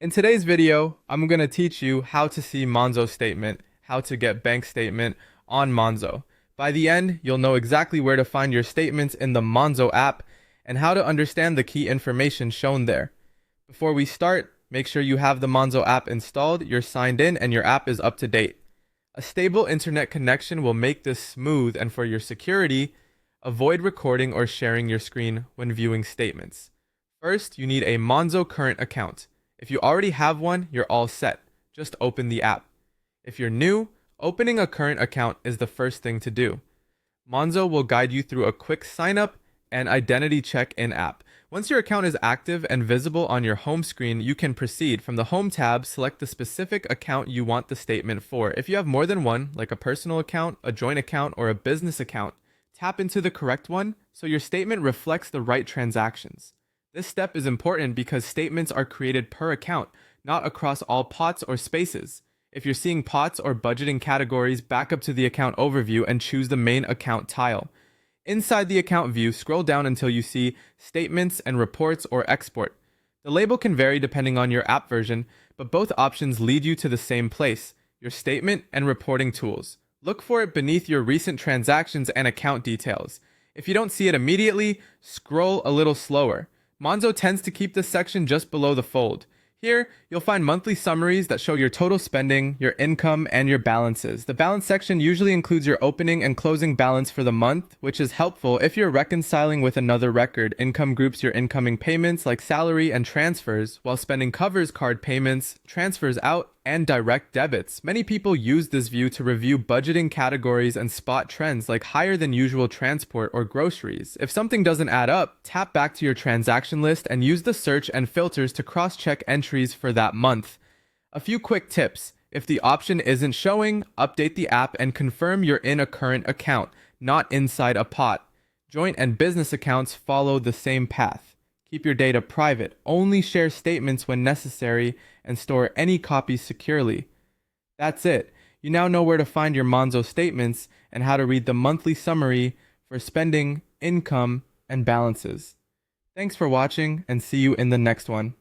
In today's video, I'm going to teach you how to see Monzo statement, how to get bank statement on Monzo. By the end, you'll know exactly where to find your statements in the Monzo app and how to understand the key information shown there. Before we start, make sure you have the Monzo app installed, you're signed in, and your app is up to date. A stable internet connection will make this smooth, and for your security, avoid recording or sharing your screen when viewing statements. First, you need a Monzo current account. If you already have one, you're all set. Just open the app. If you're new, opening a current account is the first thing to do. Monzo will guide you through a quick sign up and identity check in app. Once your account is active and visible on your home screen, you can proceed. From the home tab, select the specific account you want the statement for. If you have more than one, like a personal account, a joint account, or a business account, tap into the correct one so your statement reflects the right transactions. This step is important because statements are created per account, not across all pots or spaces. If you're seeing pots or budgeting categories, back up to the account overview and choose the main account tile. Inside the account view, scroll down until you see Statements and Reports or Export. The label can vary depending on your app version, but both options lead you to the same place, your statement and reporting tools. Look for it beneath your recent transactions and account details. If you don't see it immediately, scroll a little slower. Monzo tends to keep this section just below the fold. Here, you'll find monthly summaries that show your total spending, your income, and your balances. The balance section usually includes your opening and closing balance for the month, which is helpful if you're reconciling with another record. Income groups your incoming payments like salary and transfers, while spending covers card payments, transfers out, and direct debits. Many people use this view to review budgeting categories and spot trends like higher than usual transport or groceries. If something doesn't add up, tap back to your transaction list and use the search and filters to cross-check entries for that month. A few quick tips. If the option isn't showing, update the app and confirm you're in a current account, not inside a pot. Joint and business accounts follow the same path. Keep your data private, only share statements when necessary, and store any copies securely. That's it. You now know where to find your Monzo statements and how to read the monthly summary for spending, income, and balances. Thanks for watching, and see you in the next one.